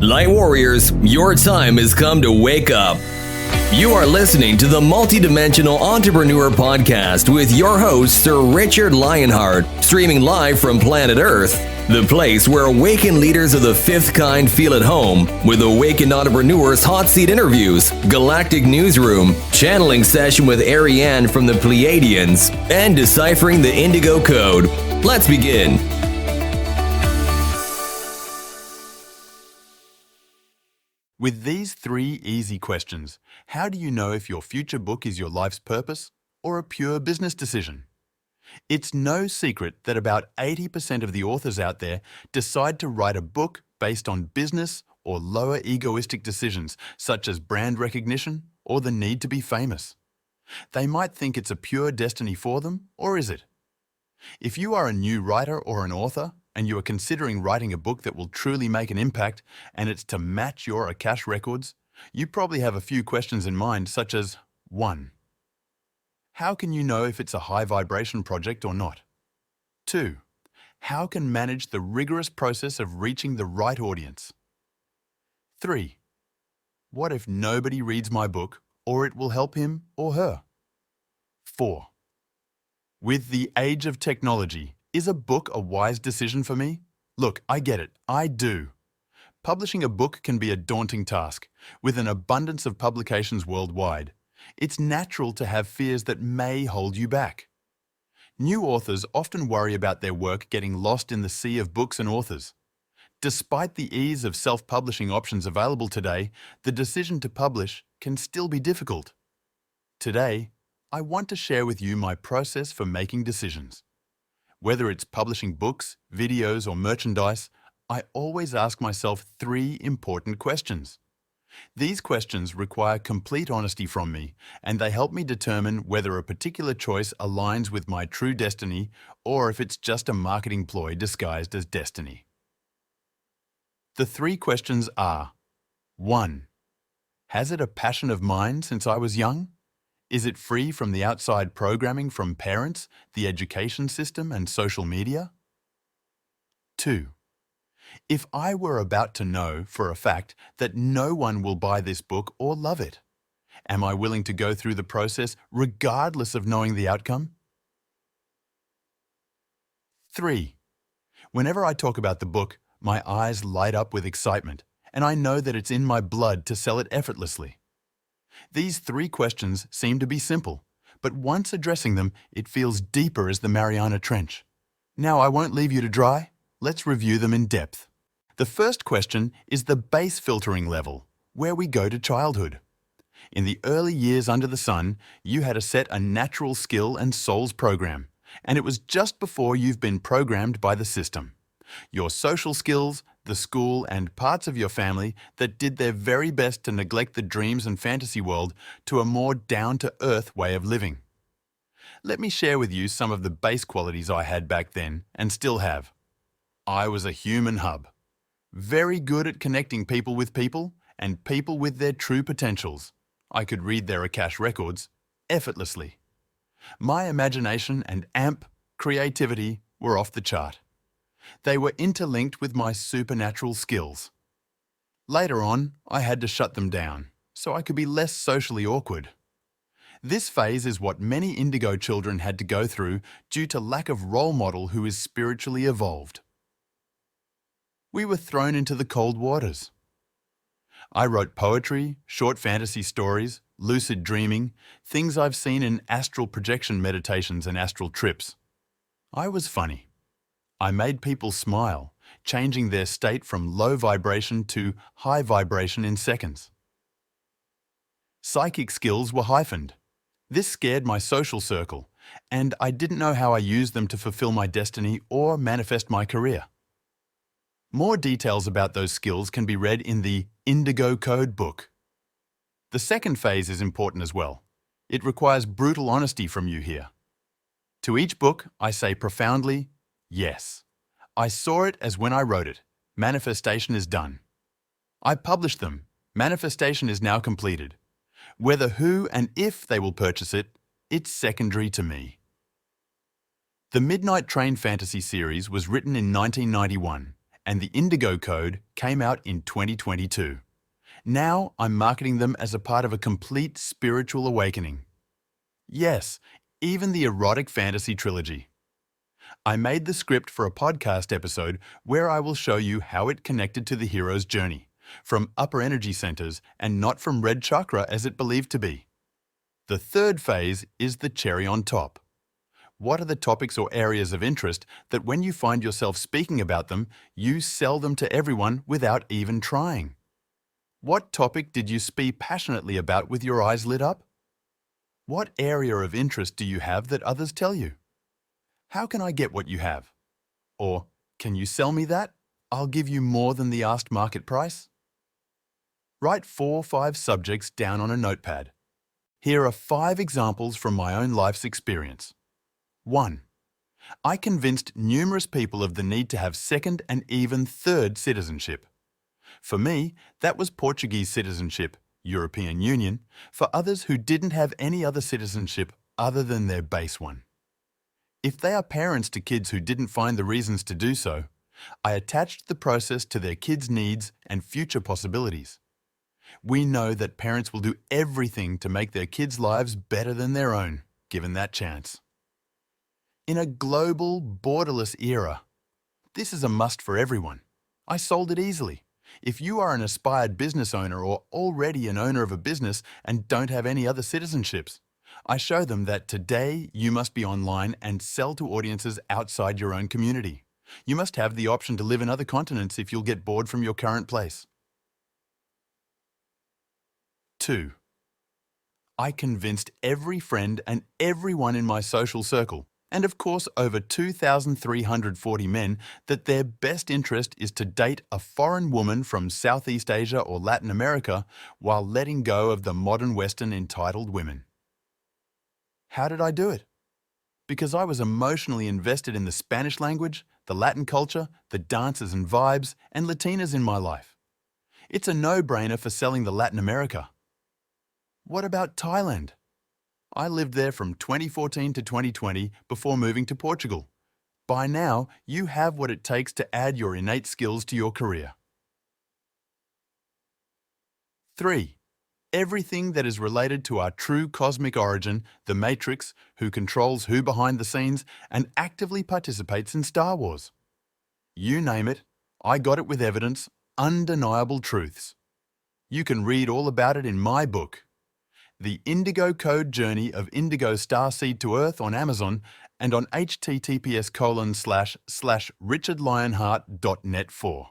Light Warriors, your time has come to wake up. You are listening to the Multidimensional Entrepreneur Podcast with your host, Sir Richard Lionheart, streaming live from planet Earth, the place where awakened leaders of the fifth kind feel at home, with awakened entrepreneurs' hot seat interviews, galactic newsroom, channeling session with Ariane from the Pleiadians, and deciphering the Indigo Code. Let's begin. With these 3 easy questions, how do you know if your future book is your life's purpose or a pure business decision? It's no secret that about 80% of the authors out there decide to write a book based on business or lower egoistic decisions such as brand recognition or the need to be famous. They might think it's a pure destiny for them, or is it? If you are a new writer or an author, and you are considering writing a book that will truly make an impact, and it's to match your Akash records, you probably have a few questions in mind, such as 1. How can you know if it's a high vibration project or not? 2. How can manage the rigorous process of reaching the right audience? 3. What if nobody reads my book, or it will help him or her? 4. With the age of technology, is a book a wise decision for me? Look, I get it. I do. Publishing a book can be a daunting task, with an abundance of publications worldwide. It's natural to have fears that may hold you back. New authors often worry about their work getting lost in the sea of books and authors. Despite the ease of self-publishing options available today, the decision to publish can still be difficult. Today, I want to share with you my process for making decisions. Whether it's publishing books, videos, or merchandise, I always ask myself 3 important questions. These questions require complete honesty from me, and they help me determine whether a particular choice aligns with my true destiny or if it's just a marketing ploy disguised as destiny. The 3 questions are: 1. Has it a passion of mine since I was young? Is it free from the outside programming from parents, the education system, and social media? 2. If I were about to know for a fact that no one will buy this book or love it, am I willing to go through the process regardless of knowing the outcome? 3. Whenever I talk about the book, my eyes light up with excitement, and I know that it's in my blood to sell it effortlessly. These 3 questions seem to be simple, but once addressing them, it feels deeper as the Mariana Trench. Now I won't leave you to dry. Let's review them in depth. The first question is the base filtering level, where we go to childhood. In the early years under the sun, you had to set a natural skill and souls program, and it was just before you've been programmed by the system. Your social skills, the school, and parts of your family that did their very best to neglect the dreams and fantasy world to a more down-to-earth way of living. Let me share with you some of the base qualities I had back then and still have. I was a human hub, very good at connecting people with people and people with their true potentials. I could read their Akash records effortlessly. My imagination and creativity were off the chart. They were interlinked with my supernatural skills. Later on, I had to shut them down, so I could be less socially awkward. This phase is what many indigo children had to go through due to lack of role model who is spiritually evolved. We were thrown into the cold waters. I wrote poetry, short fantasy stories, lucid dreaming, things I've seen in astral projection meditations and astral trips. I was funny. I made people smile, changing their state from low vibration to high vibration in seconds. Psychic skills were hyphened. This scared my social circle, and I didn't know how I used them to fulfill my destiny or manifest my career. More details about those skills can be read in the Indigo Code book. The second phase is important as well. It requires brutal honesty from you here. To each book, I say profoundly, yes. I saw it as when I wrote it. Manifestation is done. I published them. Manifestation is now completed. Whether who and if they will purchase it, it's secondary to me. The Midnight Train fantasy series was written in 1991 and the Indigo Code came out in 2022. Now I'm marketing them as a part of a complete spiritual awakening. Yes, even the erotic fantasy trilogy. I made the script for a podcast episode where I will show you how it connected to the hero's journey, from upper energy centers and not from red chakra as it believed to be. The third phase is the cherry on top. What are the topics or areas of interest that when you find yourself speaking about them, you sell them to everyone without even trying? What topic did you speak passionately about with your eyes lit up? What area of interest do you have that others tell you? How can I get what you have? Or, can you sell me that? I'll give you more than the asked market price. Write 4 or 5 subjects down on a notepad. Here are 5 examples from my own life's experience. 1. I convinced numerous people of the need to have second and even third citizenship. For me, that was Portuguese citizenship, European Union, for others who didn't have any other citizenship other than their base one. If they are parents to kids who didn't find the reasons to do so, I attached the process to their kids' needs and future possibilities. We know that parents will do everything to make their kids' lives better than their own, given that chance. In a global, borderless era, this is a must for everyone. I sold it easily. If you are an aspired business owner or already an owner of a business and don't have any other citizenships, I show them that today you must be online and sell to audiences outside your own community. You must have the option to live in other continents if you'll get bored from your current place. 2. I convinced every friend and everyone in my social circle, and of course over 2,340 men, that their best interest is to date a foreign woman from Southeast Asia or Latin America while letting go of the modern Western entitled women. How did I do it? Because I was emotionally invested in the Spanish language, the Latin culture, the dances and vibes, and Latinas in my life. It's a no-brainer for selling the Latin America. What about Thailand? I lived there from 2014 to 2020 before moving to Portugal. By now, you have what it takes to add your innate skills to your career. 3. Everything that is related to our true cosmic origin, the Matrix, who controls who behind the scenes and actively participates in Star Wars. You name it, I got it with evidence, undeniable truths. You can read all about it in my book, The Indigo Code Journey of Indigo Starseed to Earth on Amazon and on https://richardlionheart.net4.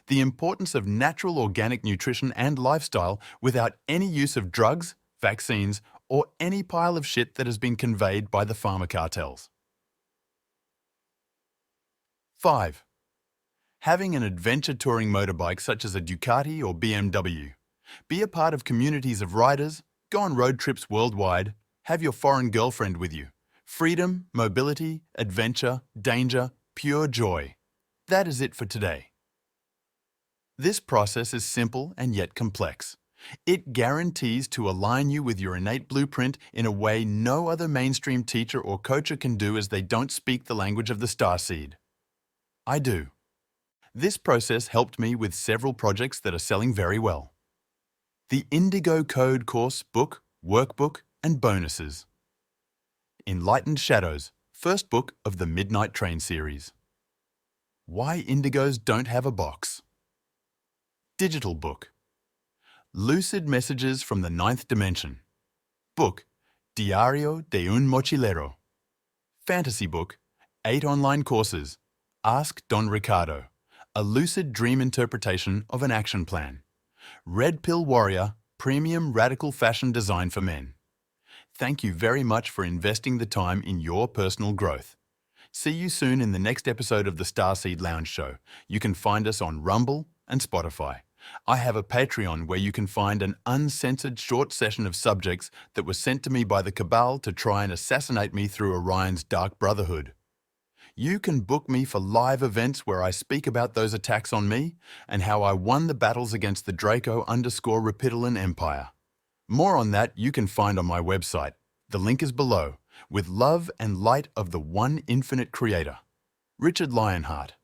The importance of natural organic nutrition and lifestyle without any use of drugs, vaccines, or any pile of shit that has been conveyed by the pharma cartels. 5. Having an adventure touring motorbike such as a Ducati or BMW. Be a part of communities of riders, go on road trips worldwide, have your foreign girlfriend with you. Freedom, mobility, adventure, danger, pure joy. That is it for today. This process is simple and yet complex. It guarantees to align you with your innate blueprint in a way no other mainstream teacher or coacher can do, as they don't speak the language of the starseed. I do. This process helped me with several projects that are selling very well. The Indigo Code course, book, workbook, and bonuses. Enlightened Shadows, first book of the Midnight Train series. Why Indigos Don't Have a Box. Digital book. Lucid Messages from the Ninth Dimension. Book, Diario de un Mochilero. Fantasy book, 8 online courses. Ask Don Ricardo, a lucid dream interpretation of an action plan. Red Pill Warrior, premium radical fashion design for men. Thank you very much for investing the time in your personal growth. See you soon in the next episode of the Starseed Lounge Show. You can find us on Rumble and Spotify. I have a Patreon where you can find an uncensored short session of subjects that were sent to me by the Cabal to try and assassinate me through Orion's Dark Brotherhood. You can book me for live events where I speak about those attacks on me and how I won the battles against the Draco_Rapidolin Empire. More on that you can find on my website. The link is below. With love and light of the one infinite creator. Richard Lionheart.